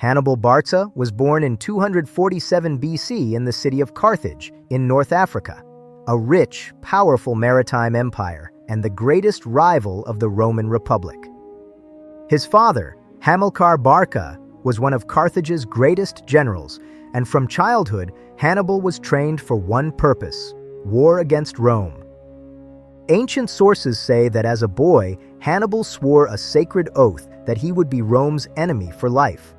Hannibal Barca was born in 247 BC in the city of Carthage in North Africa, a rich, powerful maritime empire and the greatest rival of the Roman Republic. His father, Hannibal Barca, was one of Carthage's greatest generals, and from childhood, Hannibal was trained for one purpose: war against Rome. Ancient sources say that as a boy, Hannibal swore a sacred oath that he would be Rome's enemy for life.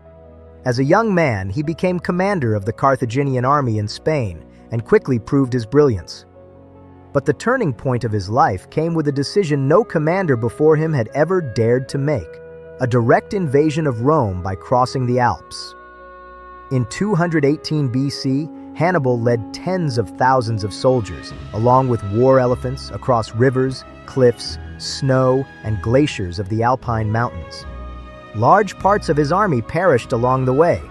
As a young man, he became commander of the Carthaginian army in Spain and quickly proved his brilliance. But the turning point of his life came with a decision no commander before him had ever dared to make: a direct invasion of Rome by crossing the Alps. In 218 BC, Hannibal led tens of thousands of soldiers, along with war elephants, across rivers, cliffs, snow, and glaciers of the Alpine mountains. Large parts of his army perished along the way.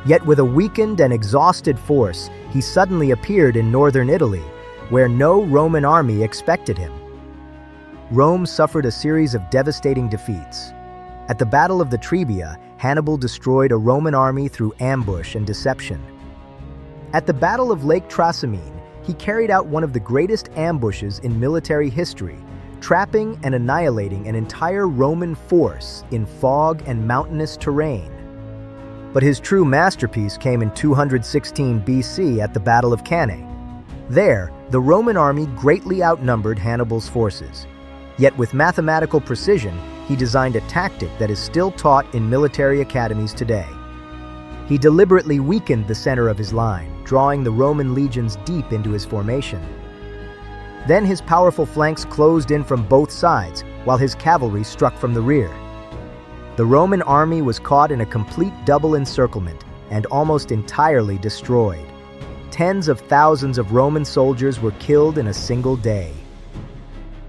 Yet with a weakened and exhausted force, he suddenly appeared in northern Italy, where no Roman army expected him. Rome suffered a series of devastating defeats. At the Battle of the Trebia, Hannibal destroyed a Roman army through ambush and deception. At the Battle of Lake Trasimene, he carried out one of the greatest ambushes in military history, trapping and annihilating an entire Roman force in fog and mountainous terrain. But his true masterpiece came in 216 BC at the Battle of Cannae. There, the Roman army greatly outnumbered Hannibal's forces. Yet with mathematical precision, he designed a tactic that is still taught in military academies today. He deliberately weakened the center of his line, drawing the Roman legions deep into his formation. Then his powerful flanks closed in from both sides, while his cavalry struck from the rear. The Roman army was caught in a complete double encirclement and almost entirely destroyed. Tens of thousands of Roman soldiers were killed in a single day.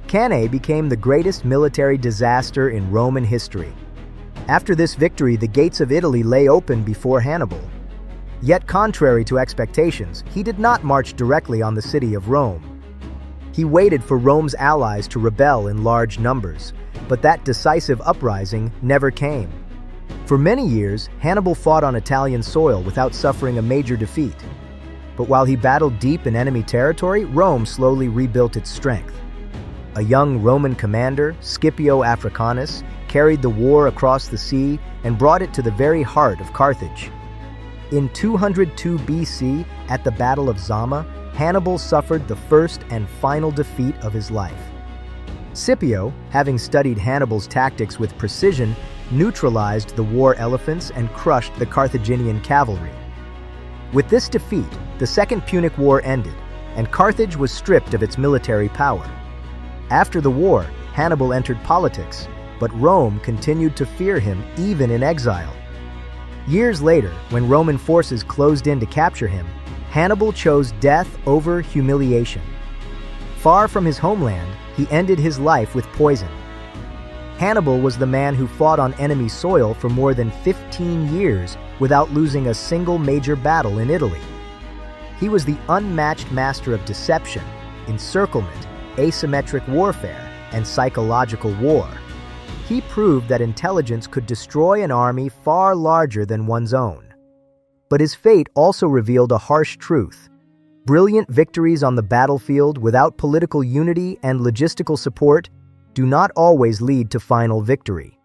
Cannae became the greatest military disaster in Roman history. After this victory, the gates of Italy lay open before Hannibal. Yet contrary to expectations, he did not march directly on the city of Rome. He waited for Rome's allies to rebel in large numbers, but that decisive uprising never came. For many years, Hannibal fought on Italian soil without suffering a major defeat. But while he battled deep in enemy territory, Rome slowly rebuilt its strength. A young Roman commander, Scipio Africanus, carried the war across the sea and brought it to the very heart of Carthage. In 202 BC, at the Battle of Zama, Hannibal suffered the first and final defeat of his life. Scipio, having studied Hannibal's tactics with precision, neutralized the war elephants and crushed the Carthaginian cavalry. With this defeat, the Second Punic War ended, and Carthage was stripped of its military power. After the war, Hannibal entered politics, but Rome continued to fear him even in exile. Years later, when Roman forces closed in to capture him, Hannibal chose death over humiliation. Far from his homeland, he ended his life with poison. Hannibal was the man who fought on enemy soil for more than 15 years without losing a single major battle in Italy. He was the unmatched master of deception, encirclement, asymmetric warfare, and psychological war. He proved that intelligence could destroy an army far larger than one's own. But his fate also revealed a harsh truth. Brilliant victories on the battlefield without political unity and logistical support do not always lead to final victory.